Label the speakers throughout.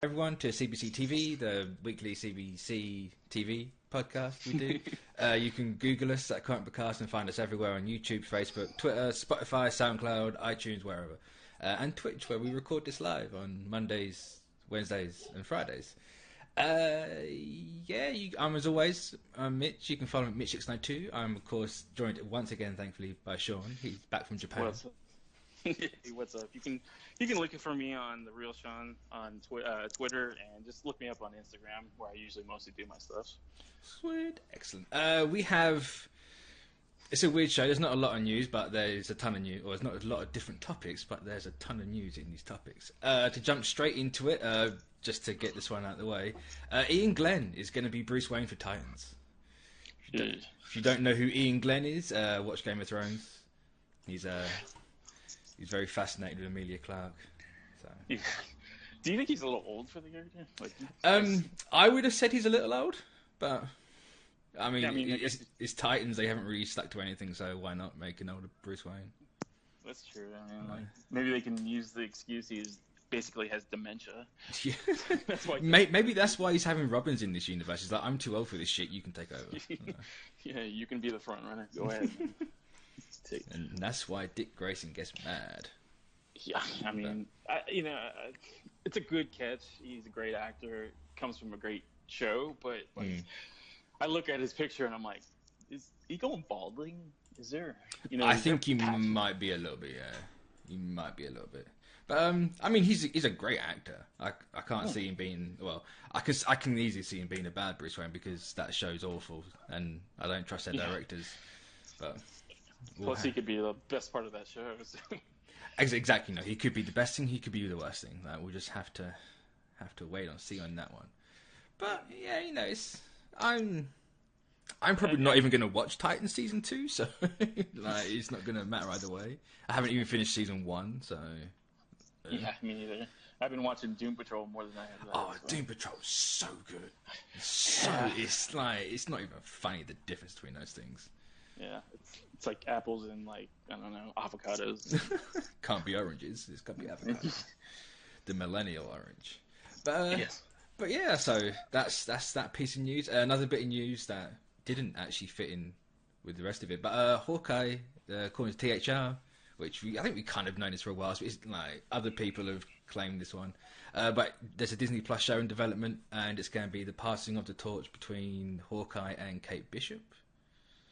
Speaker 1: Everyone to CBCTV, the weekly CBCTV podcast we do. You can Google us at Comic Podcast and find us everywhere on YouTube, Facebook, Twitter, Spotify, SoundCloud, iTunes, wherever. And Twitch, where we record this live on Mondays, Wednesdays, and Fridays. I'm as always, I'm Mitch. You can follow me at Mitch692. I'm, of course, joined once again, thankfully, by Sean. He's back from Japan.
Speaker 2: What's up? Hey, what's up? You can look for me on The Real Sean on Twitter, and just look me up on Instagram, where I usually mostly do my stuff.
Speaker 1: Sweet, excellent. It's a weird show. There's not a lot of news, but there's a ton of news. Or there's not a lot of different topics, but there's a ton of news in these topics. To jump straight into it, just to get this one out of the way, Ian Glenn is going to be Bruce Wayne for Titans. If you don't know who Ian Glenn is, watch Game of Thrones. He's very fascinated with Emilia Clarke. So.
Speaker 2: Yeah. Do you think he's a little old for the character?
Speaker 1: I would have said he's a little old, but I mean, it's Titans. They haven't really stuck to anything, so why not make an older Bruce Wayne?
Speaker 2: That's true. I mean, maybe they can use the excuse he basically has dementia.
Speaker 1: Yeah.
Speaker 2: That's why.
Speaker 1: Maybe that's why he's having Robins in this universe. He's like, I'm too old for this shit. You can take over.
Speaker 2: Yeah, you can be the front runner. Go ahead.
Speaker 1: And that's why Dick Grayson gets mad.
Speaker 2: Yeah, I mean, it's a good catch. He's a great actor. Comes from a great show, but I look at his picture and I'm like, is he going balding? Is there?
Speaker 1: I think he might be a little bit. Yeah, he might be a little bit. But I mean, he's a great actor. I can't see him being I can easily see him being a bad Bruce Wayne because that show's awful, and I don't trust their directors. But
Speaker 2: plus, he could be the best part of that show. So.
Speaker 1: Exactly. No, he could be the best thing. He could be the worst thing. We'll just have to wait and see on that one. But yeah, I'm probably not even going to watch Titans season 2, so it's not going to matter either way. I haven't even finished season 1, so.
Speaker 2: Yeah, me neither. I've been watching Doom Patrol more than I have.
Speaker 1: Oh, Doom Patrol's so good. It's not even funny the difference between those things.
Speaker 2: Yeah, it's like apples and I don't know, avocados.
Speaker 1: Can't be oranges. It's got to be avocados. The millennial orange. But
Speaker 2: yes.
Speaker 1: But yeah, so that's that piece of news. Another bit of news that didn't actually fit in with the rest of it. But Hawkeye, according to THR, which I think we kind of known this for a while, so it's like other people have claimed this one. But there's a Disney Plus show in development, and it's going to be the passing of the torch between Hawkeye and Kate Bishop.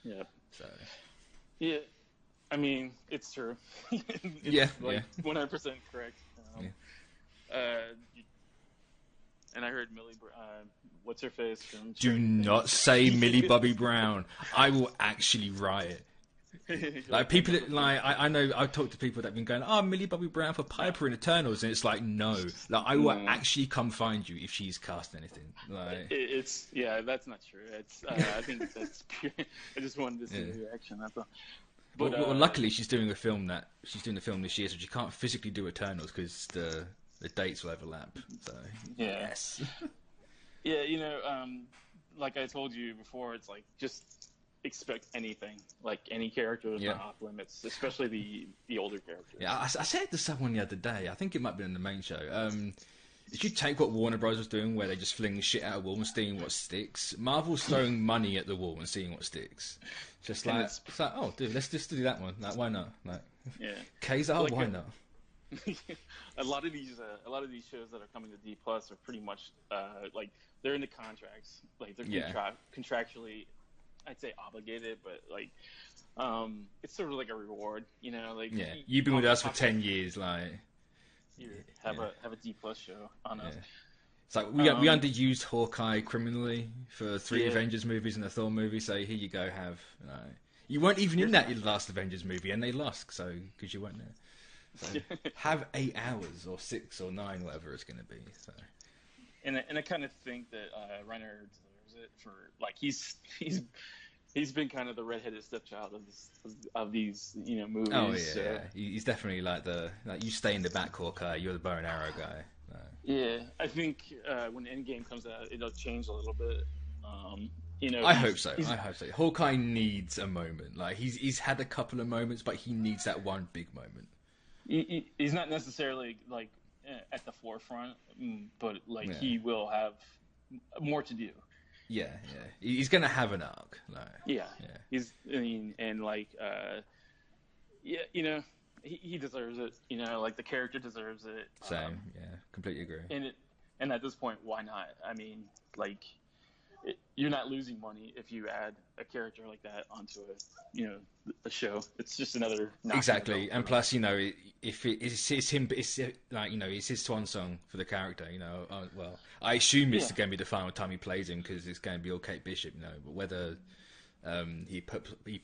Speaker 2: Yeah.
Speaker 1: So. Yeah,
Speaker 2: I mean, it's true.
Speaker 1: It's
Speaker 2: 100% correct. And I heard Millie, what's her face from?
Speaker 1: Do not say Millie Bobby Brown. I will actually riot. People I know I've talked to people that have been going, Millie Bobby Brown for Piper in Eternals, and it's like, no, I will actually come find you if she's cast anything.
Speaker 2: That's not true. I think that's pure. I just wanted to see the reaction. That's all. But
Speaker 1: well, luckily she's doing the film this year, so she can't physically do Eternals because the dates will overlap. So yes.
Speaker 2: Yeah, like I told you before, it's like just expect anything, like any character is not off limits, especially the older characters.
Speaker 1: Yeah, I said to someone the other day, I think it might have been in the main show, if you take what Warner Bros. Was doing, where they just fling shit out of the wall and seeing what sticks, Marvel's throwing money at the wall and seeing what sticks. Just like, it's like, oh dude, let's just do that one. Like, why not? Like, Kazar, why not?
Speaker 2: a lot of these shows that are coming to D Plus are pretty much they're in the contracts, like they're contractually, I'd say obligated, but it's sort of like a reward,
Speaker 1: you've been with us for 10 years,
Speaker 2: have a D Plus show on us.
Speaker 1: It's like we underused Hawkeye criminally for 3 Avengers movies and a Thor movie, so here you go, you weren't even in that last Avengers movie, and they lost, so because you weren't there. So have 8 hours or 6 or 9, whatever it's going to be. So.
Speaker 2: And I kind of think that Reiner deserves it for he's been kind of the redheaded stepchild of these movies.
Speaker 1: Oh yeah, he's definitely like you stay in the back, Hawkeye. You're the bow and arrow guy.
Speaker 2: Yeah, I think when Endgame comes out, it'll change a little bit.
Speaker 1: I hope so. Hawkeye needs a moment. He's had a couple of moments, but he needs that one big moment.
Speaker 2: He's not necessarily at the forefront, but like he will have more to do.
Speaker 1: Yeah, he's gonna have an arc. Like,
Speaker 2: yeah. He's, I mean, and like, yeah, you know, he deserves it. You know, like the character deserves it.
Speaker 1: Same, completely agree.
Speaker 2: And at this point, why not? I mean, like, you're not losing money if you add a character like that onto a show. It's just another
Speaker 1: exactly. And plus, you know, if it's him, it's like, you know, it's his swan song for the character. You know, well, I assume it's going to be the final time he plays him because it's going to be all Kate Bishop. You know, but whether he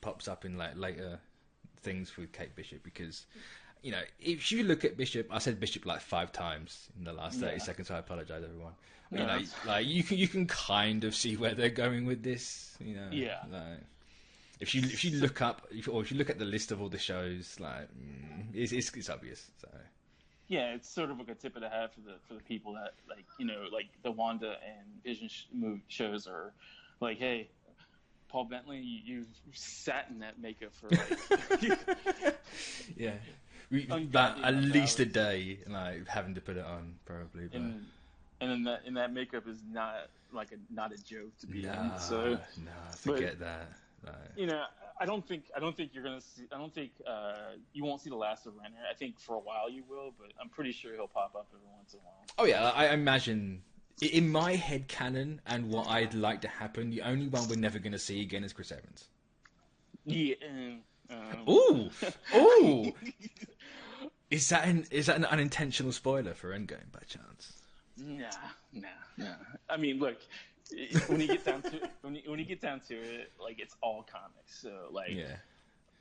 Speaker 1: pops up in like later things with Kate Bishop, because, you know, if you look at Bishop, I said Bishop like 5 times in the last 30 seconds. So I apologize, everyone. You know, like you can kind of see where they're going with this. You know, like, if you look up or if you look at the list of all the shows, like it's obvious. So
Speaker 2: yeah, it's sort of like a tip of the hat for the people that, like, you know, like the Wanda and Vision shows are like, hey, Paul Bentley, you've sat in that makeup for like
Speaker 1: at least a day, like having to put it on probably. But...
Speaker 2: And that makeup is not a joke to be in. So
Speaker 1: forget that. Like,
Speaker 2: you know, I don't think you're gonna see. I don't think you won't see the last of Renner. I think for a while you will, but I'm pretty sure he'll pop up every once in a while.
Speaker 1: Oh yeah, I imagine in my head canon and what I'd like to happen, the only one we're never gonna see again is Chris Evans.
Speaker 2: Yeah.
Speaker 1: Ooh. Is that an unintentional spoiler for Endgame by chance?
Speaker 2: Nah. I mean, look, when you get down to it, like, it's all comics. So, like,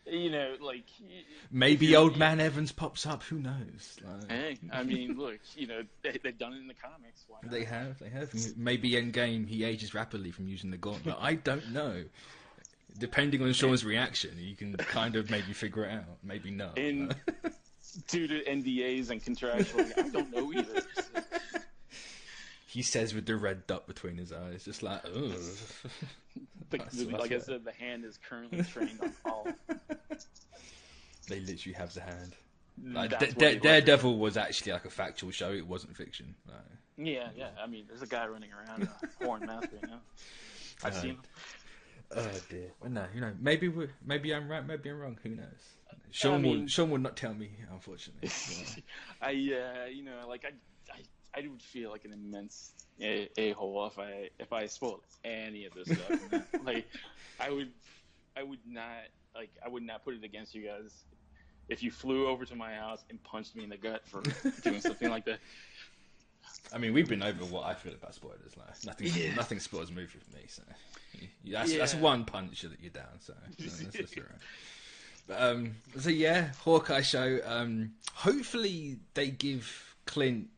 Speaker 2: you know, like,
Speaker 1: maybe Old Man Evans pops up. Who knows? Like...
Speaker 2: Hey, I mean, look, you know, they've done it in the comics. Why not?
Speaker 1: They have. Maybe Endgame he ages rapidly from using the gauntlet. I don't know. Depending on Sean's reaction, you can kind of maybe figure it out. Maybe not.
Speaker 2: And due to NDAs and contractual, I don't know either. So.
Speaker 1: He says with the red dot between his eyes, just like, ugh.
Speaker 2: Like I said, the hand is currently trained on Paul.
Speaker 1: They literally have the hand. Like, Daredevil was actually like a factual show; it wasn't fiction. Like,
Speaker 2: yeah. I mean, there's a guy running around a foreign mask right now. I've seen him.
Speaker 1: Oh dear. Well, no, you know, maybe I'm right, maybe I'm wrong. Who knows? Sean will not tell me, unfortunately.
Speaker 2: You know, like I would feel like an immense a-hole if I spoiled any of this stuff. Like, I would not put it against you guys if you flew over to my house and punched me in the gut for doing something like that.
Speaker 1: I mean, we've been over what I feel about spoilers. Like, nothing spoils a movie for me. So that's one punch that you're down. So that's all right. But so yeah, Hawkeye show. Hopefully they give Clint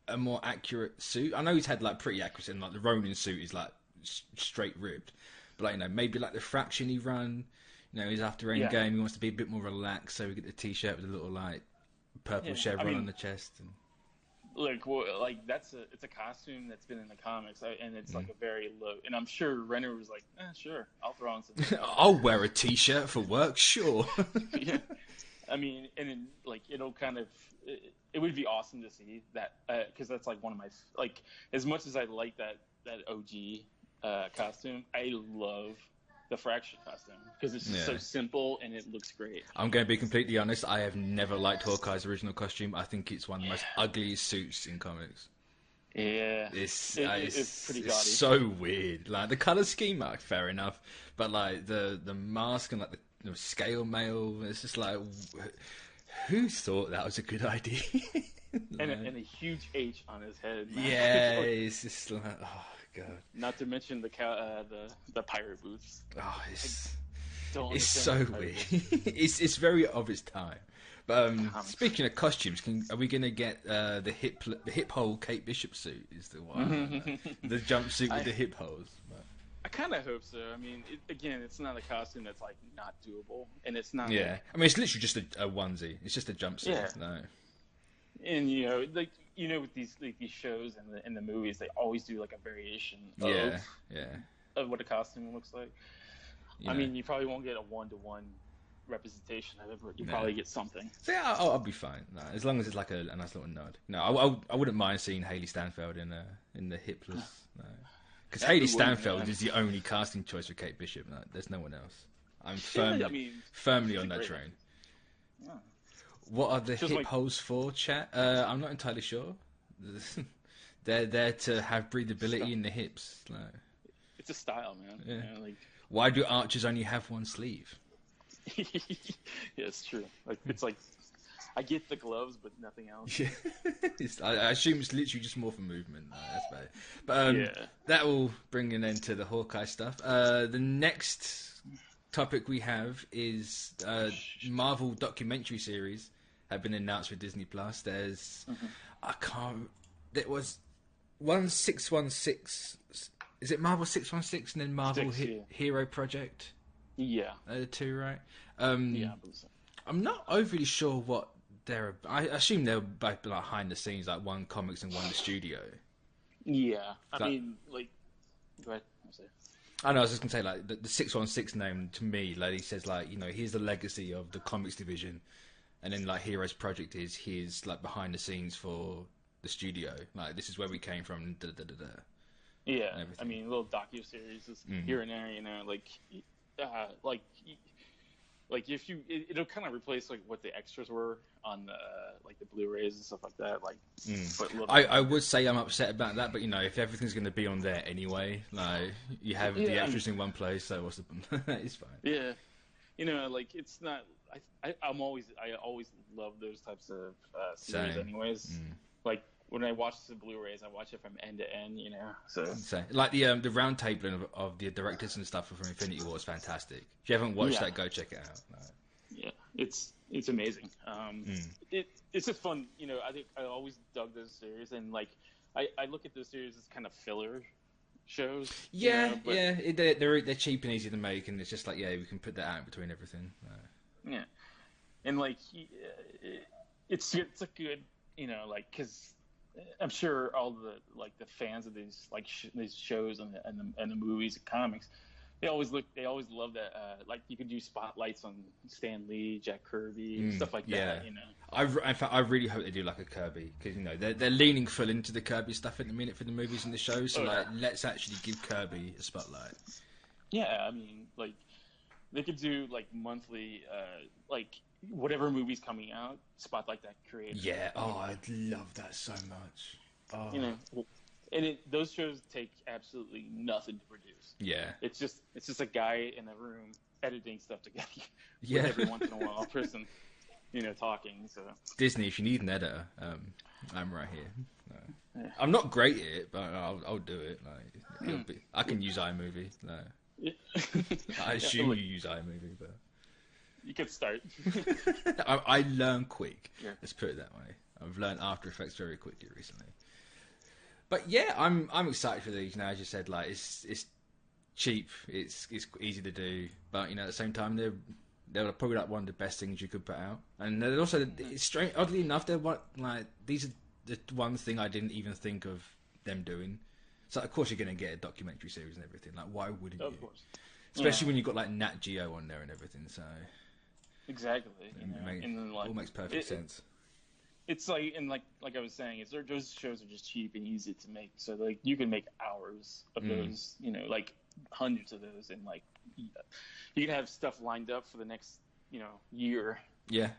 Speaker 1: a more accurate suit. I know he's had like pretty accurate, and like the Ronin suit is like straight ripped, but like, you know, maybe like the fraction he run, you know, he's after Endgame, he wants to be a bit more relaxed, so we get the t-shirt with a little like purple chevron on the chest. And...
Speaker 2: Look, well, like it's a costume that's been in the comics, and it's like a very low. And I'm sure Renner was like, sure, I'll throw on some.
Speaker 1: I'll wear a t-shirt for work, sure.
Speaker 2: Yeah, I mean, and then, like, it'll kind of. It would be awesome to see that, because that's like one of my, like, as much as I like that OG costume, I love the Fraction costume because it's just so simple and it looks great.
Speaker 1: I'm going to be completely honest. I have never liked Hawkeye's original costume. I think it's one of the most ugliest suits in comics.
Speaker 2: Yeah,
Speaker 1: it's
Speaker 2: pretty gaudy.
Speaker 1: It's so weird. Like, the color scheme, fair enough, but like the mask and like the scale mail, it's just like. Who thought that was a good idea?
Speaker 2: and a huge H on his head. Man.
Speaker 1: Yeah, it's just like, oh god.
Speaker 2: Not to mention the pirate boots.
Speaker 1: Oh, it's so weird. it's very of its time. But speaking of costumes, are we going to get the hip hole Kate Bishop suit? Is the one the jumpsuit with the hip holes? But...
Speaker 2: I kind of hope so. I mean, again, it's not a costume that's like not doable, and it's not.
Speaker 1: Yeah, I mean, it's literally just a onesie. It's just a jumpsuit.
Speaker 2: Yeah.
Speaker 1: No.
Speaker 2: And with these shows and the movies, they always do like a variation. Of what a costume looks like. Yeah. I mean, you probably won't get a 1-to-1 representation of it, but you probably get something.
Speaker 1: So yeah, I'll be fine. No, as long as it's like a nice little nod. No, I wouldn't mind seeing Haley Stanfield in the hipless. No. Because Haley Stanfield is the only casting choice for Kate Bishop. No, there's no one else. I'm firmly on that train. Yeah. What are the hip holes for, chat? I'm not entirely sure. They're there to have breathability in the hips. No.
Speaker 2: It's a style, man.
Speaker 1: Yeah.
Speaker 2: You know, like...
Speaker 1: Why do archers only have one sleeve?
Speaker 2: Yeah, it's true. Like it's like I get the gloves, but nothing else.
Speaker 1: Yeah. I assume it's literally just more for movement. No, that's bad. But that will bring an end to the Hawkeye stuff. The next topic we have is Marvel documentary series have been announced for Disney Plus. There's there was 1616. Is it Marvel 616 and then Marvel Hero Project?
Speaker 2: Yeah.
Speaker 1: The two, right?
Speaker 2: Yeah, I believe so.
Speaker 1: I'm not overly sure what they're... I assume they're both behind the scenes, like one comics and one the studio.
Speaker 2: Yeah. I mean, like... Go ahead.
Speaker 1: I know, I was just going to say, like, the 616 name, to me, like, he says, like, you know, here's the legacy of the comics division, and then, like, Heroes Project is his, like, behind the scenes for the studio. Like, this is where we came from, da-da-da-da-da.
Speaker 2: Yeah, I mean, little docu-series here and there, you know, like if you, it'll kind of replace like what the extras were on the like the Blu-rays and stuff like that. Like, but
Speaker 1: I would say I'm upset about that, but you know, if everything's going to be on there anyway, like you have the extras in one place, so what's the it's fine.
Speaker 2: Yeah, you know, like it's not. I always love those types of series, anyways. Like. When I watch the Blu-rays, I watch it from end to end, you know. So
Speaker 1: like the round tabling of the directors and stuff from Infinity War is fantastic. If you haven't watched that, go check it out.
Speaker 2: Yeah, it's amazing. It's just fun, you know. I think I always dug those series, and like I look at those series as kind of filler shows.
Speaker 1: Yeah, you know, they're cheap and easy to make, and it's just like we can put that out in between everything.
Speaker 2: Yeah, and like it's a good, you know, like because. I'm sure all the fans of these these shows and the movies and comics, they always love that like you could do spotlights on Stan Lee, Jack Kirby, stuff like that. You know,
Speaker 1: in fact, I really hope they do like a Kirby because you know they're leaning full into the Kirby stuff at the minute for the movies and the shows. So let's actually give Kirby a spotlight.
Speaker 2: Yeah, I mean, like they could do like monthly like. Whatever movie's coming out, spotlight that creator.
Speaker 1: Yeah, I'd love that so much. Oh.
Speaker 2: You know, and those shows take absolutely nothing to produce.
Speaker 1: Yeah,
Speaker 2: it's just a guy in a room editing stuff together. Yeah, with every once in a while, a person, you know, talking. So
Speaker 1: Disney, if you need an editor, I'm right here. No. I'm not great at it, but I'll do it. Like, I can use iMovie. No, I assume you use iMovie, but.
Speaker 2: You could start.
Speaker 1: I learn quick. Yeah. Let's put it that way. I've learned After Effects very quickly recently. But yeah, I'm excited for these. Now, as you said, like it's cheap, it's easy to do, but you know at the same time they're probably like one of the best things you could put out. And they're also it's strange. Oddly enough, these are the one thing I didn't even think of them doing. So of course you're going to get a documentary series and everything. Like why wouldn't you?
Speaker 2: Of course.
Speaker 1: Especially when you've got like Nat Geo on there and everything. So.
Speaker 2: Exactly. You know, and then, like,
Speaker 1: all makes perfect sense.
Speaker 2: It's like, and like I was saying, those shows are just cheap and easy to make. So like you can make hours of those, you know, like hundreds of those, and like you can have stuff lined up for the next, you know, year.
Speaker 1: Yeah.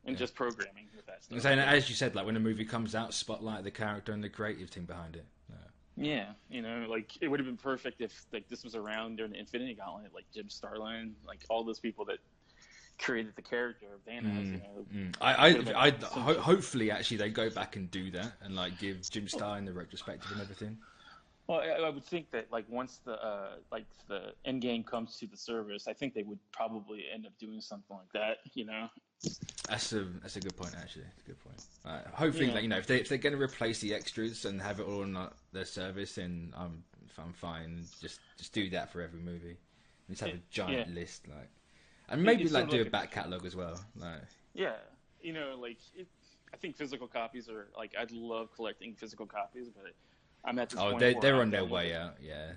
Speaker 2: And just programming with that stuff.
Speaker 1: And as you said, like when a movie comes out, spotlight the character and the creative team behind it.
Speaker 2: Yeah, you know, like it would have been perfect if like this was around during the Infinity Gauntlet, like Jim Starlin, like all those people that created the character of Thanos. You know,
Speaker 1: hopefully actually they go back and do that and like give Jim Starlin the retrospective and everything.
Speaker 2: Well, I would think that like once the Endgame comes to the service, I think they would probably end up doing something like that. You know.
Speaker 1: That's a good point, actually. It's a good point. Hopefully, like, you know, if they're going to replace the extras and have it all on their service, then I'm fine. Just do that for every movie. Just have a giant list, like, and maybe like do a back catalog as well. Like,
Speaker 2: yeah, you know, like I think physical copies are like I'd love collecting physical copies, but I'm at this point.
Speaker 1: They're on their way out. Yeah.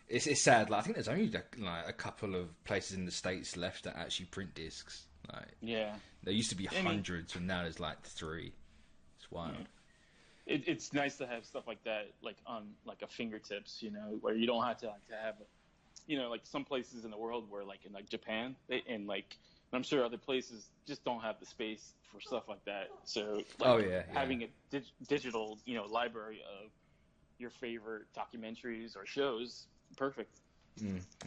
Speaker 1: It's sad. Like, I think there's only like a couple of places in the States left that actually print discs. Like,
Speaker 2: yeah,
Speaker 1: there used to be hundreds, and now there's like 3. It's wild.
Speaker 2: Yeah. It's nice to have stuff like that, like on like a fingertips, you know, where you don't have to have, you know, like some places in the world where like in like Japan and like I'm sure other places just don't have the space for stuff like that. So like, having a digital, you know, library of your favorite documentaries or shows, perfect.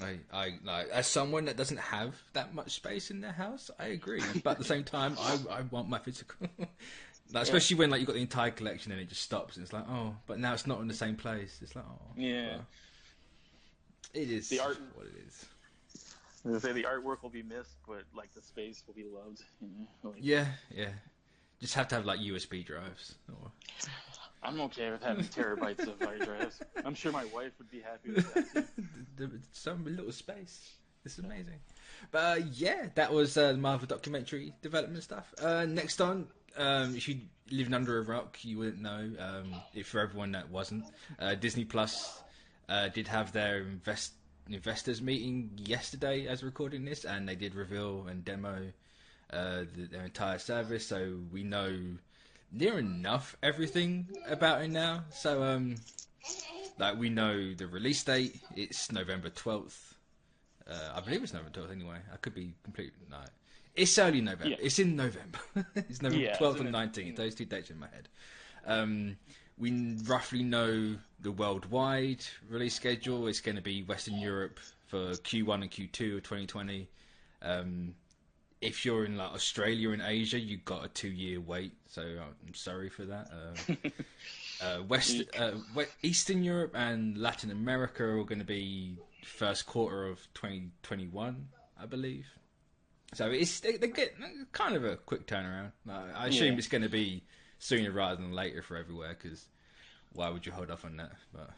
Speaker 1: I like, as someone that doesn't have that much space in their house, I agree. But at the same time, I want my physical. Like, especially when like you've got the entire collection and it just stops and it's like, oh, but now it's not in the same place. It's like, oh,
Speaker 2: yeah,
Speaker 1: well, it is the art what it is.
Speaker 2: I was gonna say the artwork will be missed, but like the space will be loved. You know? Like,
Speaker 1: yeah. Just have to have like USB drives. Or...
Speaker 2: I'm okay with having terabytes of hard drives. I'm sure my wife would be happy with that.
Speaker 1: Some little space. This is amazing. But yeah, that was Marvel documentary development stuff. Next on, if you lived under a rock, you wouldn't know. If for everyone that wasn't, Disney Plus did have their investors meeting yesterday as recording this, and they did reveal and demo their entire service. So we know near enough everything about it now. So like we know the release date. It's November 12th. I believe it's November 12th anyway. I could be completely... No. It's early November. Yeah. It's in November. It's November 12th and 19th. Those 2 dates in my head. We roughly know the worldwide release schedule. It's going to be Western Europe for Q1 and Q2 of 2020. If you're in like Australia and Asia, you've got a 2-year wait. So I'm sorry for that. Eastern Europe and Latin America are going to be first quarter of 2021, I believe. So they get kind of a quick turnaround. I assume it's going to be sooner rather than later for everywhere, because why would you hold off on that? But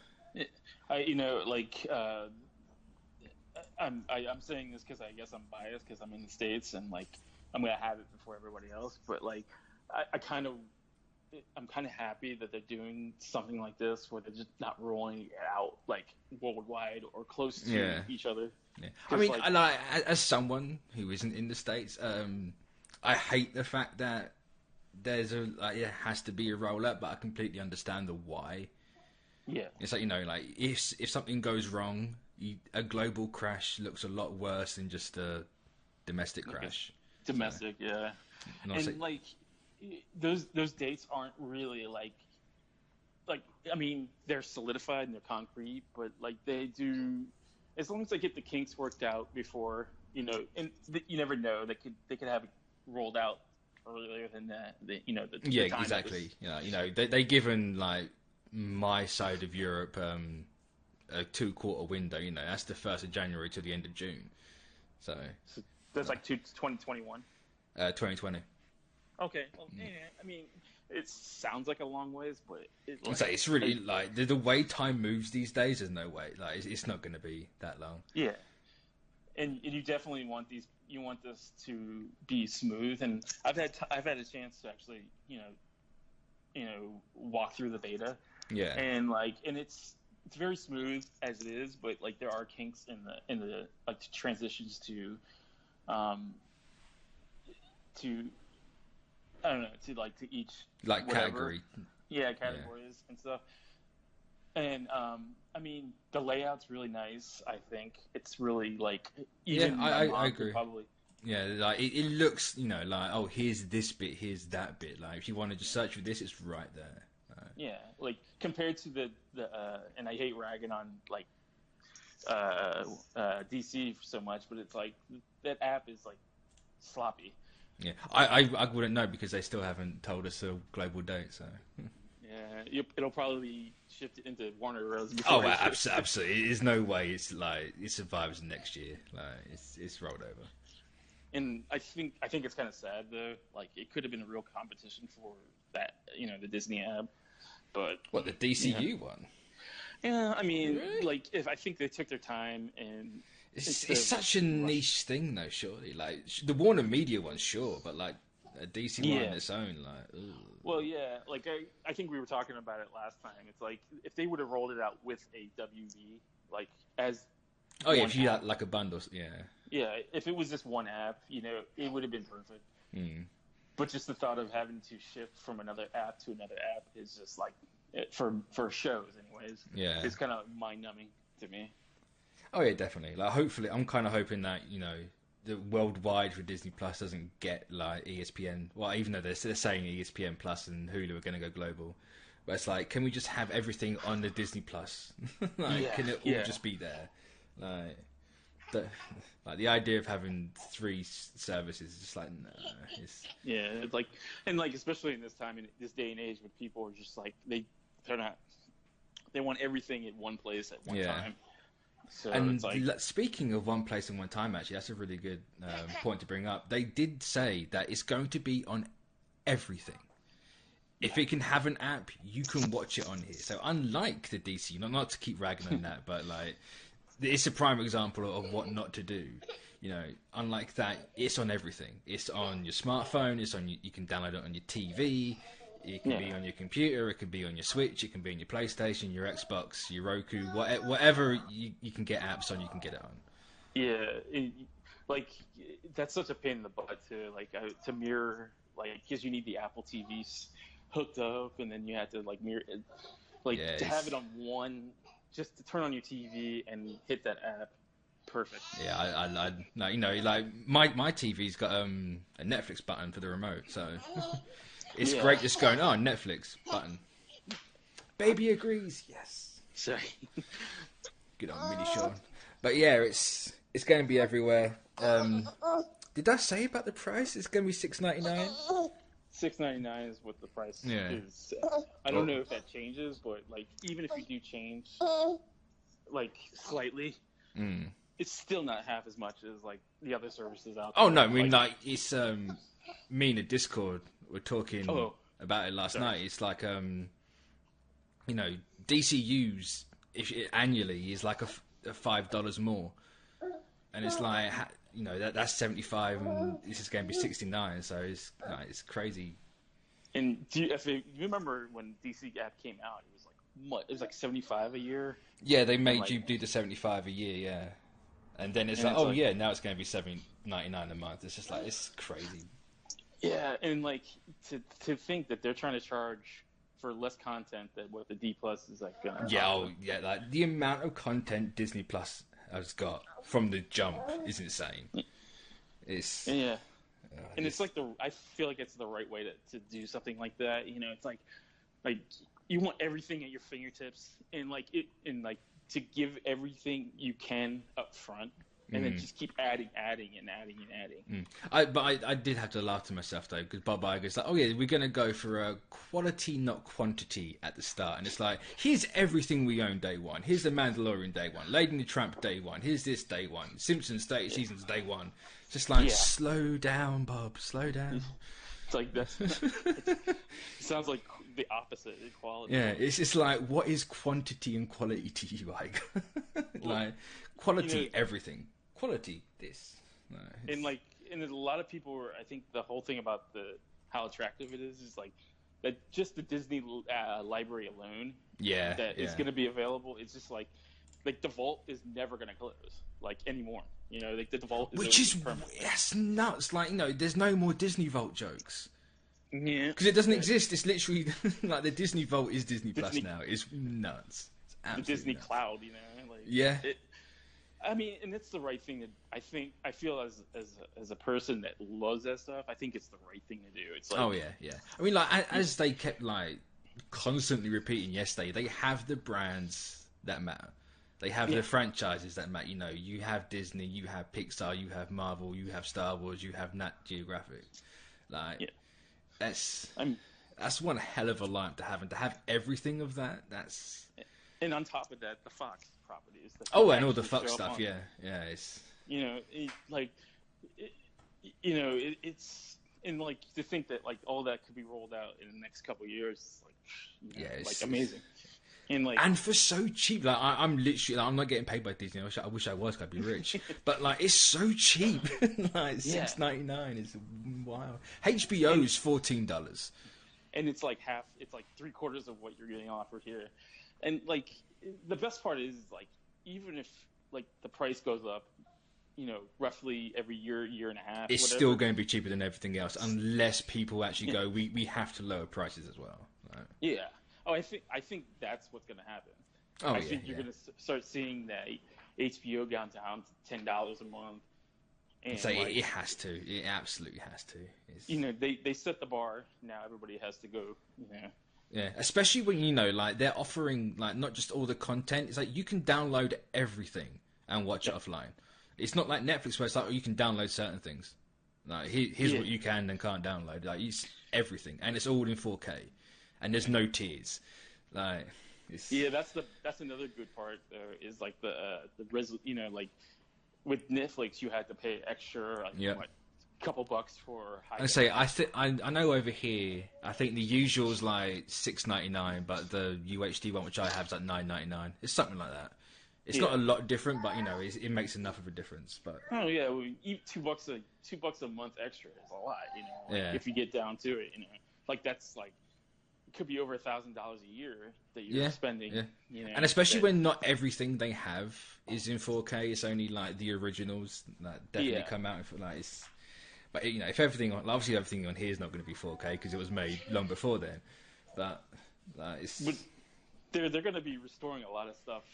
Speaker 2: I'm saying this because I guess I'm biased because I'm in the States and like I'm gonna have it before everybody else. But like I'm kind of happy that they're doing something like this where they're just not rolling it out like worldwide or close to each other.
Speaker 1: Yeah. I mean, like, as someone who isn't in the States, I hate the fact that it has to be a rollout, but I completely understand the why.
Speaker 2: Yeah,
Speaker 1: it's like, you know, like if something goes wrong, a global crash looks a lot worse than just a domestic crash.
Speaker 2: Domestic, so, yeah, and like those dates aren't really like I mean they're solidified and they're concrete, but like they do. As long as they get the kinks worked out before, you know, and you never know, they could have it rolled out earlier than that. The time
Speaker 1: exactly. You know, they given like my side of Europe a 2-quarter window. You know, that's the 1st of January to the end of June. So
Speaker 2: that's like 2021.
Speaker 1: 2020.
Speaker 2: Okay. Well, I mean, it sounds like a long ways, but
Speaker 1: it's really like the way time moves these days. There's no way, like it's not going to be that long.
Speaker 2: Yeah, and you definitely want these. You want this to be smooth, and I've had a chance to actually, you know, walk through the beta.
Speaker 1: Yeah,
Speaker 2: and it's very smooth as it is, but like there are kinks in the like transitions to I don't know, to each
Speaker 1: like
Speaker 2: whatever.
Speaker 1: categories
Speaker 2: and stuff. And I mean, the layout's really nice. I think it's really like even
Speaker 1: I agree.
Speaker 2: Probably.
Speaker 1: Yeah, like it looks, you know, like, oh, here's this bit, here's that bit. Like if you want to just search for this, it's right there.
Speaker 2: Yeah, like compared to the and I hate ragging on like DC so much, but it's like that app is like sloppy.
Speaker 1: Yeah, I wouldn't know because they still haven't told us a global date. So
Speaker 2: yeah, it'll probably be shifted into Warner Bros.
Speaker 1: Absolutely. There's no way it's like it survives next year. Like it's rolled over.
Speaker 2: And I think it's kind of sad though. Like it could have been a real competition for that, you know, the Disney app. But
Speaker 1: what, the DCU one?
Speaker 2: Yeah, I mean, really? Like I think they took their time and.
Speaker 1: It's such a niche thing, though. Surely, like the Warner Media one, sure, but like a DC one on its own. Like, ugh.
Speaker 2: Well, yeah, like I think we were talking about it last time. It's like if they would have rolled it out with a WB, like as
Speaker 1: if you had like a bundle,
Speaker 2: yeah, if it was just one app, it would have been perfect. But just the thought of having to shift from another app to another app is just like for shows, anyways.
Speaker 1: Yeah,
Speaker 2: it's kind of mind numbing to me.
Speaker 1: Oh yeah, definitely. Like, hopefully, I'm kind of hoping that the worldwide for Disney Plus doesn't get like ESPN. Well, even though they're saying ESPN Plus and Hulu are going to go global, but it's like, can we just have everything on the Disney Plus? Can it all just be there? Like the idea of having 3 services is just like, nah.
Speaker 2: It's like, and like especially in this time, in this day and age, when people are just like they want everything in one place at one time. So
Speaker 1: and
Speaker 2: it's like,
Speaker 1: speaking of one place and one time, actually, that's a really good point to bring up. They did say that it's going to be on everything. If it can have an app, you can watch it on here. So unlike the DC, not to keep ragging on that, but like, it's a prime example of what not to do. Unlike that, it's on everything. It's on your smartphone. You can download it on your TV. It can be on your computer. It can be on your Switch. It can be on your PlayStation, your Xbox, your Roku, whatever you can get apps on. You can get it on.
Speaker 2: Yeah, that's such a pain in the butt to mirror, because you need the Apple TVs hooked up, and then you have to mirror it, to have it on one. Just to turn on your TV and hit that app, perfect.
Speaker 1: Yeah, I my TV's got a Netflix button for the remote, so it's great just going, Netflix button. Baby agrees, yes.
Speaker 2: Sorry.
Speaker 1: Good on Mini Sean. But yeah, it's going to be everywhere. Did I say about the price? It's going to be $6.99.
Speaker 2: $6.99 is what the price is. I don't know if that changes, but even if you do change, slightly, it's still not half as much as the other services out there.
Speaker 1: Oh no, I mean it's me and the Discord were talking about it last night. It's like DCU's annually is like a $5 more, and it's like. That's 75, and this is going to be 69. So it's crazy.
Speaker 2: And if you remember when DC app came out, it was what? It was like 75 a year.
Speaker 1: Yeah, they made you do the 75 a year. Yeah, and then it's now it's going to be $7.99 a month. It's just it's crazy.
Speaker 2: Yeah, and to think that they're trying to charge for less content than what the D Plus is gonna.
Speaker 1: Yeah, the amount of content Disney Plus has got from the jump is insane. It's
Speaker 2: and it's I feel like it's the right way to do something like that. It's like you want everything at your fingertips, and to give everything you can up front, and then just keep adding.
Speaker 1: I did have to laugh to myself though, because Bob Iger's like, we're going to go for a quality, not quantity at the start, and it's like, here's everything we own day one. Here's the Mandalorian day one, Lady and the Tramp day one. Here's this day one, Simpsons 30 seasons day one. Just slow down, Bob, slow down.
Speaker 2: It's like that. It sounds like the opposite equality.
Speaker 1: Yeah, it's just what is quantity and quality to you, Iger? Quality, everything. Quality, this. No,
Speaker 2: and a lot of people were. I think the whole thing about how attractive it is that just the Disney library alone.
Speaker 1: Yeah,
Speaker 2: that is going to be available. It's just the vault is never going to close anymore. The vault is
Speaker 1: which is that's nuts. There's no more Disney Vault jokes. Yeah, because it doesn't exist. It's literally the Disney Vault is Disney Plus now. It's nuts. It's
Speaker 2: the Disney
Speaker 1: nuts.
Speaker 2: Cloud,
Speaker 1: Yeah.
Speaker 2: I mean, and it's the right thing to. I feel as a person that loves that stuff. I think it's the right thing to do. It's
Speaker 1: yeah. I mean, as they kept constantly repeating yesterday, they have the brands that matter. They have the franchises that matter. You have Disney, you have Pixar, you have Marvel, you have Star Wars, you have Nat Geographic. That's one hell of a lineup to have, and to have everything of that. That's.
Speaker 2: And on top of that, the Fox properties.
Speaker 1: And all the Fox stuff, yeah. It's it's and to think that all that could be rolled out in the next couple of years, it's amazing.
Speaker 2: And
Speaker 1: for so cheap, like I'm literally, like, I'm not getting paid by Disney. I wish I was, 'cause I'd be rich. But like, it's so cheap, like $6.99 is wild. HBO is $14,
Speaker 2: and it's like half, it's like 3/4 of what you're getting offered here. And like, the best part is like, even if like the price goes up, roughly every year and a half,
Speaker 1: it's
Speaker 2: whatever,
Speaker 1: still going to be cheaper than everything else, unless people actually go, we have to lower prices as well. Right?
Speaker 2: Yeah. Oh, I think that's what's going to happen. I think you're going to start seeing that HBO down to $10 a month. And
Speaker 1: so it has to. It absolutely has to.
Speaker 2: They set the bar. Now everybody has to go.
Speaker 1: Yeah, especially when like they're offering like not just all the content. It's like you can download everything and watch it offline. It's not like Netflix where it's like you can download certain things. Like here's what you can and can't download. Like it's everything, and it's all in 4K. And there's no tears, like. That's another good part. Is like the like with Netflix you had to pay extra, like what, couple bucks for. I know over here I think the usual's like $6.99, but the UHD one which I have is like $9.99. It's something like that. It's not a lot different, but it makes enough of a difference. But
Speaker 2: $2 a month extra is a lot, if you get down to it, like that's like. Could be over $1,000 a year that you're spending. Yeah.
Speaker 1: And especially when not everything they have is in 4K. It's only like the originals that definitely come out. But if everything, obviously everything on here is not going to be 4K because it was made long before then. But it's.
Speaker 2: But they're going to be restoring a lot of stuff.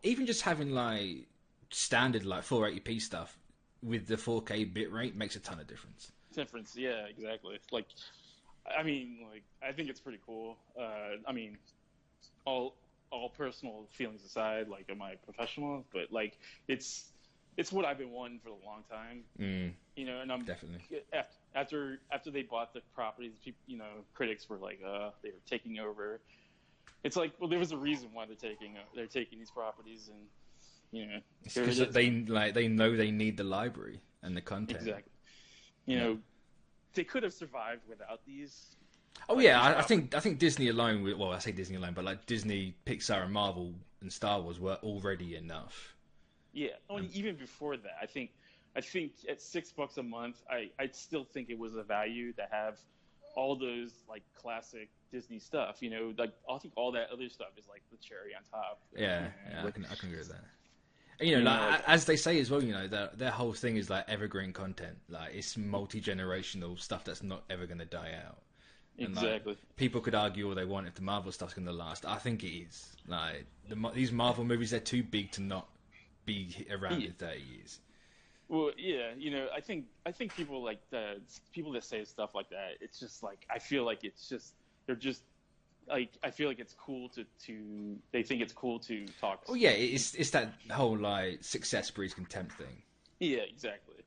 Speaker 1: Even just having like standard like 480p stuff with the 4K bitrate makes a ton of difference.
Speaker 2: Yeah, exactly. Like. I mean, like, I think it's pretty cool. I mean, all personal feelings aside, like, am I professional? But like, it's what I've been wanting for a long time. And I'm
Speaker 1: definitely
Speaker 2: after they bought the properties, critics were like, they were taking over. It's like, well, there was a reason why they're taking these properties, and
Speaker 1: it's because they know they need the library and the content.
Speaker 2: Exactly. They could have survived without these.
Speaker 1: Oh yeah, I think Disney alone. Well, I say Disney alone, but like Disney, Pixar, and Marvel and Star Wars were already enough.
Speaker 2: Yeah, even before that, I think at $6 a month, I still think it was a value to have all those like classic Disney stuff. Like I think all that other stuff is like the cherry on top.
Speaker 1: Yeah, I can agree with that. And, as they say as well, their whole thing is like evergreen content. Like it's multi-generational stuff that's not ever going to die out.
Speaker 2: Exactly.
Speaker 1: Like, people could argue all they want if the Marvel stuff's going to last. I think it is. Like these Marvel movies, they're too big to not be around in 30 years.
Speaker 2: Well, yeah, I think people like people that say stuff like that. It's just like I feel like they're just. Like I feel like it's cool to they think it's cool to talk.
Speaker 1: Oh yeah, it's that whole like success breeds contempt thing.
Speaker 2: Yeah, exactly.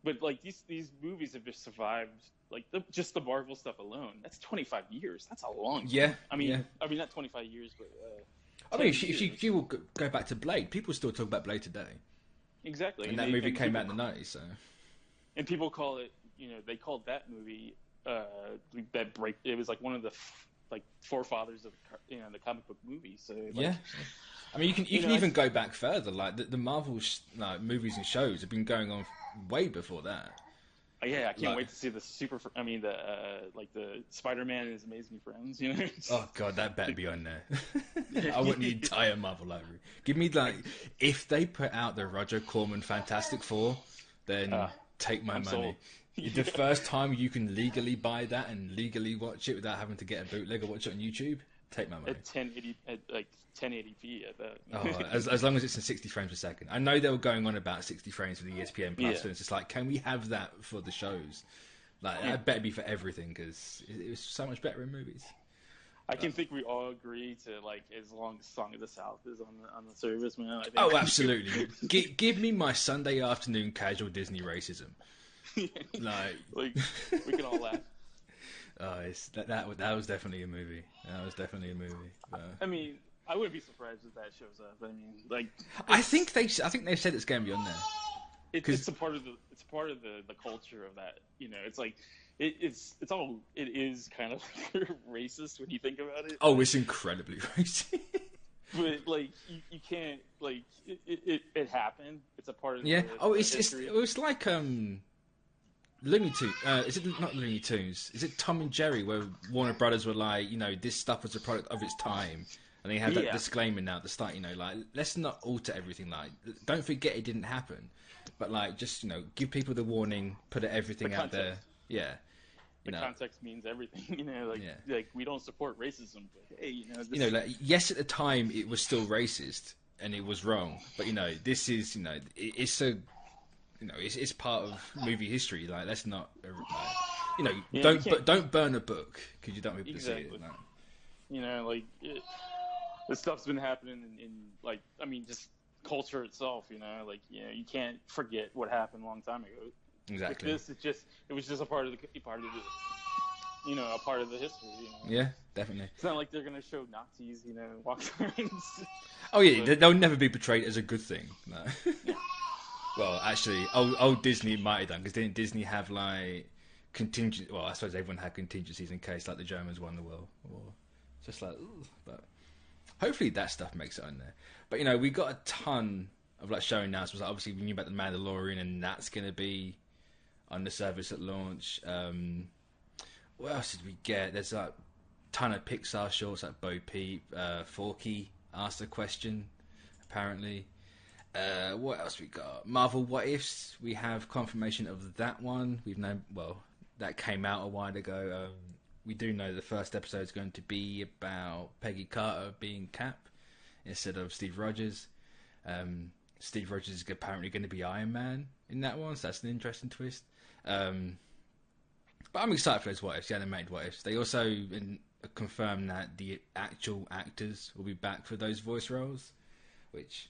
Speaker 2: But like these movies have just survived. Like just the Marvel stuff alone, that's 25 years. That's a long time.
Speaker 1: Yeah.
Speaker 2: I mean not 25 years, but.
Speaker 1: If you will go back to Blade, people still talk about Blade today.
Speaker 2: Exactly.
Speaker 1: And that movie came out in the 90s, so.
Speaker 2: And people call it, they called that movie that break. It was like one of the. Like forefathers of the comic book movies. So like,
Speaker 1: I mean you can even go back further. Like the Marvel movies and shows have been going on way before that.
Speaker 2: Yeah, I can't wait to see the the Spider-Man and His Amazing Friends.
Speaker 1: Oh god, that better be on there. I want the entire Marvel library. Give me if they put out the Roger Corman Fantastic Four, then take my money.
Speaker 2: Sold.
Speaker 1: The first time you can legally buy that and legally watch it without having to get a bootleg or watch it on YouTube, take my money.
Speaker 2: At 1080p at that.
Speaker 1: Oh, as long as it's in 60 frames per second. I know they were going on about 60 frames for the ESPN Plus, and it's just like, can we have that for the shows? Like, that better be for everything, because it was so much better in movies.
Speaker 2: I can think we all agree to like as long as Song of the South is on the service, man. I think.
Speaker 1: Oh, absolutely. Give me my Sunday afternoon casual Disney racism. like
Speaker 2: we can all laugh.
Speaker 1: Oh, that was definitely a movie. That was definitely a movie.
Speaker 2: I mean, I wouldn't be surprised if that shows up. I mean, like
Speaker 1: I think they've said it's going to be on there.
Speaker 2: It's a part of the culture of that. It's like it is kind of racist when you think about it.
Speaker 1: Oh, it's incredibly racist.
Speaker 2: But like you can't like it happened. It's a part of
Speaker 1: Yeah. It's
Speaker 2: history.
Speaker 1: it's like Looney Tunes. Is it not Looney Tunes? Is it Tom and Jerry where Warner Brothers were like, this stuff was a product of its time, and they have that disclaimer now at the start. Like, let's not alter everything. Like, don't forget it didn't happen, but like, just give people the warning, put everything out there. Yeah.
Speaker 2: The context means everything, like we don't support racism, but hey,
Speaker 1: yes, at the time it was still racist and it was wrong, but this is, it's part of movie history. Like, let's not, don't burn a book because you don't want people to see it. No.
Speaker 2: This stuff's been happening in just culture itself. You can't forget what happened a long time ago.
Speaker 1: Exactly.
Speaker 2: With this, it was just a part of the history.
Speaker 1: Yeah, definitely.
Speaker 2: It's not like they're gonna show Nazis, walk around.
Speaker 1: Oh yeah, they'll never be portrayed as a good thing. No. Well, actually, old Disney might have done, because didn't Disney have like contingent? Well, I suppose everyone had contingencies in case like the Germans won the world, or just like. Ooh, but hopefully that stuff makes it on there. But we got a ton of like show announcements. Like, obviously, we knew about the Mandalorian, and that's gonna be on the service at launch. What else did we get? There's like a ton of Pixar shorts like Bo Peep, Forky asked a question, apparently. What else we got? Marvel What Ifs. We have confirmation of that one. We've known, that came out a while ago. We do know the first episode is going to be about Peggy Carter being Cap instead of Steve Rogers. Steve Rogers is apparently going to be Iron Man in that one, so that's an interesting twist. But I'm excited for those What Ifs, the animated What Ifs. They also confirmed that the actual actors will be back for those voice roles, which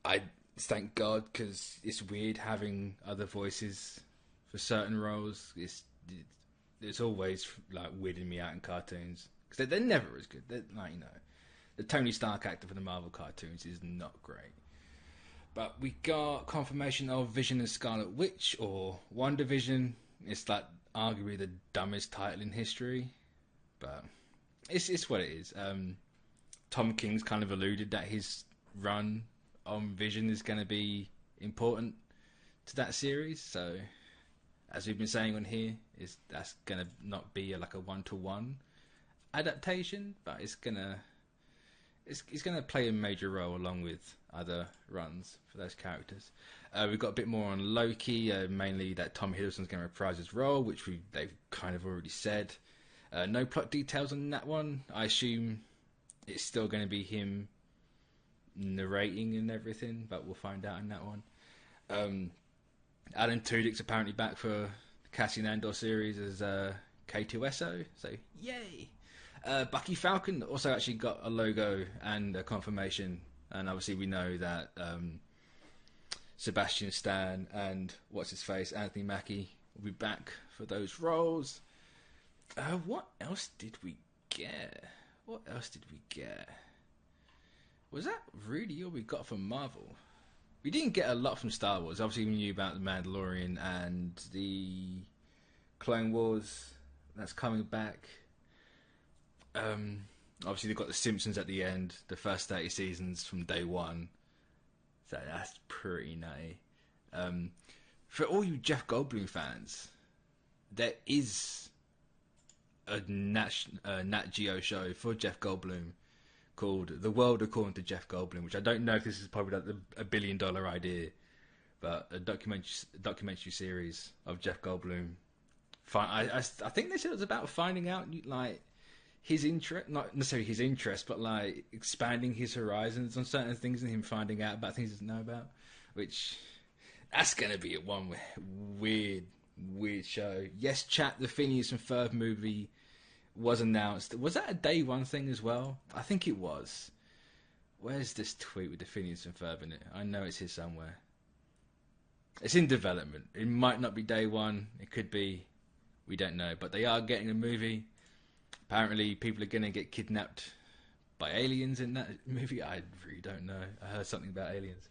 Speaker 1: I thank God, because it's weird having other voices for certain roles. It's always like weirding me out in cartoons, because they're never as good. They're like, the Tony Stark actor for the Marvel cartoons is not great. But we got confirmation of Vision and Scarlet Witch, or WandaVision. It's like arguably the dumbest title in history, but it's what it is. Tom King's kind of alluded that his run on Vision is going to be important to that series. So, as we've been saying on here, that's going to not be like a one-to-one adaptation, but it's gonna play a major role along with other runs for those characters. We've got a bit more on Loki, mainly that Tom Hiddleston's going to reprise his role, which they've kind of already said. No plot details on that one. I assume it's still going to be him narrating and everything, but we'll find out in that one. Alan Tudyk's apparently back for the Cassian Andor series as K2SO, so yay! Bucky Falcon also actually got a logo and a confirmation, and obviously we know that Sebastian Stan and Anthony Mackie will be back for those roles. What else did we get? Was that really all we got from Marvel? We didn't get a lot from Star Wars. Obviously we knew about the Mandalorian and the Clone Wars that's coming back. Obviously they've got the Simpsons at the end, the first 30 seasons from day one, so that's pretty nutty. For all you Jeff Goldblum fans, there is a Nat Geo show for Jeff Goldblum called The World According to Jeff Goldblum, which I don't know if this is probably like a $1 billion idea, but a documentary series of Jeff Goldblum. I think they said it was about finding out like his interest, not necessarily his interest, but like expanding his horizons on certain things and him finding out about things he doesn't know about, which that's going to be one weird show. Yes, chat, the Phineas and Ferb movie was announced. Was that a day one thing as well? I think it was. Where's this tweet with the Phineas and Ferb in it? I know it's here somewhere. It's in development. It might not be day one. It could be. We don't know. But they are getting a movie. Apparently, people are going to get kidnapped by aliens in that movie. I really don't know. I heard something about aliens.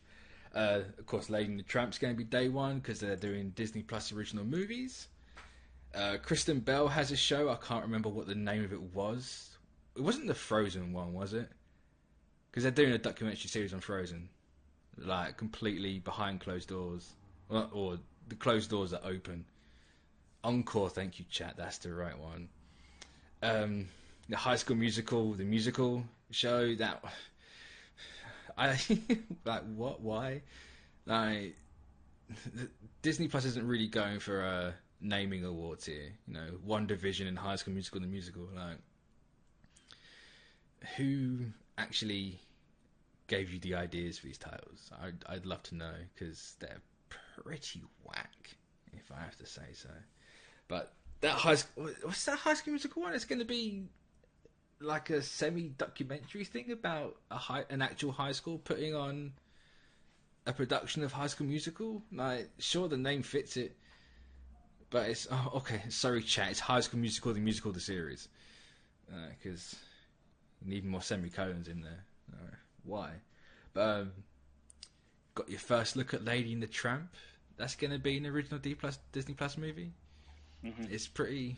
Speaker 1: Of course, Lady and the Tramp's going to be day one because they're doing Disney Plus original movies. Kristen Bell has a show. I can't remember what the name of it was. It wasn't the Frozen one, was it? Because they're doing a documentary series on Frozen, like completely behind closed doors, or the closed doors are open. Encore, thank you, chat. That's the right one. The High School Musical, the musical show. That I like. What? Why? Like Disney Plus isn't really going for naming awards here. You know, One Division and High School Musical, the musical. Like, who actually gave you the ideas for these titles? I'd love to know, because they're pretty whack, if I have to say so. But that what's that High School Musical one? It's going to be like a semi-documentary thing about an actual high school putting on a production of High School Musical. Like, sure, the name fits it, but it's okay. Sorry, chat. It's High School Musical, the series, because you need more semicolons in there. Why? But got your first look at Lady and the Tramp. That's going to be an original Disney Plus movie. Mm-hmm. It's pretty.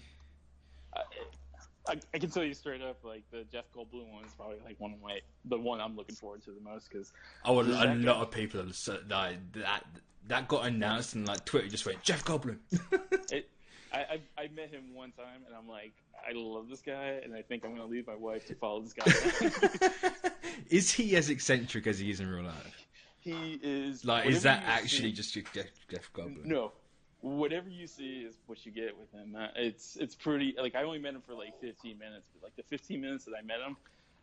Speaker 2: I can tell you straight up, like the Jeff Goldblum one is probably like the one I'm looking forward to the most, because
Speaker 1: a lot of people like that got announced and like Twitter just went Jeff Goldblum.
Speaker 2: I met him one time and I'm like, I love this guy, and I think I'm gonna leave my wife to follow this guy.
Speaker 1: Is he as eccentric as he is in real life?
Speaker 2: He is.
Speaker 1: Like, is that actually just Jeff Goldblum?
Speaker 2: No. Whatever you see is what you get with him. It's pretty. Like, I only met him for like 15 minutes, but like the 15 minutes that I met him,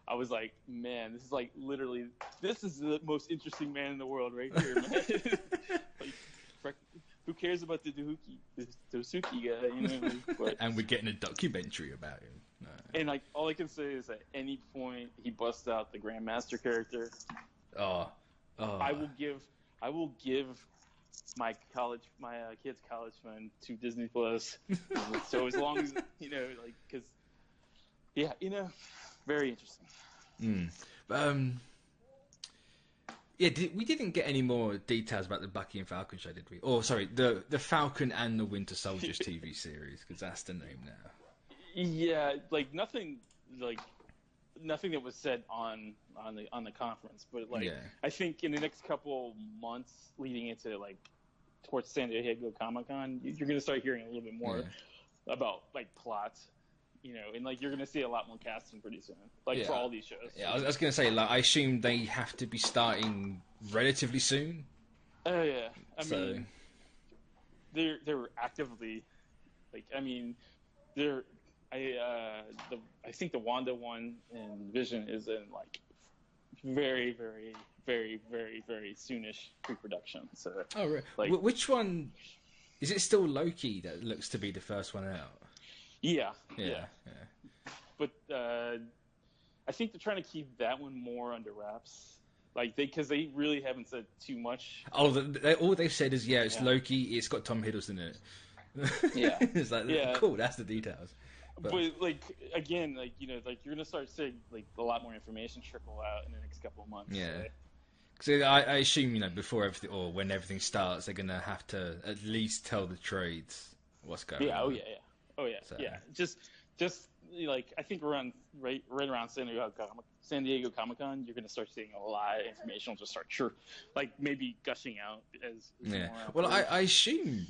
Speaker 2: I was like, man, this is like literally, this is the most interesting man in the world right here, man. Like, who cares about the Dosuki guy? You know. But,
Speaker 1: and we're getting a documentary about him. No.
Speaker 2: And like, all I can say is at any point he busts out the Grandmaster character. I will give my kid's college fund to Disney Plus. So as long as, you know, like, because, yeah, you know, very interesting.
Speaker 1: Yeah, we didn't get any more details about the Bucky and Falcon show, did we? Or sorry, the Falcon and the Winter Soldiers TV series, because that's the name now.
Speaker 2: Yeah, like nothing that was said on the conference, but like, yeah. I think in the next couple months leading into like towards San Diego Comic-Con, you're going to start hearing a little bit more about like plots, you know, and like you're going to see a lot more casting pretty soon, like for all these shows.
Speaker 1: Yeah, I was going to say, like, I assume they have to be starting relatively soon.
Speaker 2: Oh yeah, I mean, they're actively, like, I mean, they're. I think the Wanda one and Vision is in like very, very, very, very, very soonish pre-production. So,
Speaker 1: right.
Speaker 2: Like,
Speaker 1: which one is it? Still Loki that looks to be the first one out?
Speaker 2: Yeah. But I think they're trying to keep that one more under wraps, like because they really haven't said too much.
Speaker 1: All they've said is it's Loki. It's got Tom Hiddleston in it.
Speaker 2: Yeah,
Speaker 1: it's like cool. That's the details.
Speaker 2: But like, again, like, you know, like you're gonna start seeing like a lot more information trickle out in the next couple of months.
Speaker 1: Yeah. So I assume, you know, before everything or when everything starts, they're gonna have to at least tell the trades what's going on.
Speaker 2: Oh yeah. So. Yeah. Just like, I think right around San Diego Comic-Con, you're gonna start seeing a lot of information just start like maybe gushing out as more.
Speaker 1: Well, I assume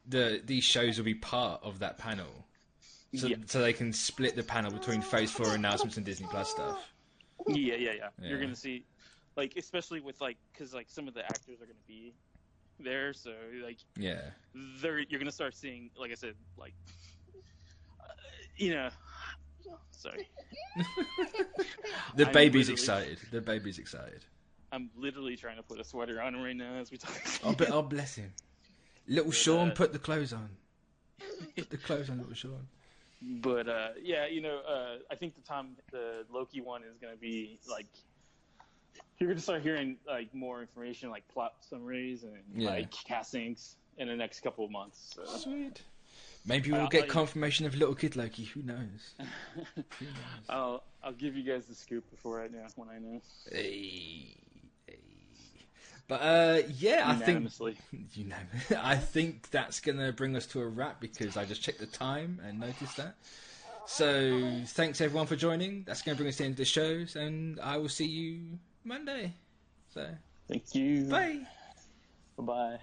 Speaker 1: these shows will be part of that panel. So they can split the panel between Phase 4 announcements and Disney Plus stuff.
Speaker 2: Yeah. You're going to see, like, especially with, like, because, like, some of the actors are going to be there, so, like, you're going to start seeing, like I said, like, you know, sorry.
Speaker 1: The baby's excited.
Speaker 2: I'm literally trying to put a sweater on him right now as we talk.
Speaker 1: Oh, bless him. Little Sean, put the clothes on. Put the clothes on, little Sean.
Speaker 2: But you know, I think the Loki one is going to be like, you're going to start hearing like more information, like plot summaries and like castings in the next couple of months. So.
Speaker 1: Sweet. Maybe we'll get confirmation of little kid Loki. Who knows?
Speaker 2: I'll give you guys the scoop before I know when I know.
Speaker 1: Hey. But yeah,
Speaker 2: Unanimously.
Speaker 1: I think that's gonna bring us to a wrap because I just checked the time and noticed that. So thanks everyone for joining. That's gonna bring us to the end of the shows, and I will see you Monday. So
Speaker 2: thank you.
Speaker 1: Bye.
Speaker 2: Bye.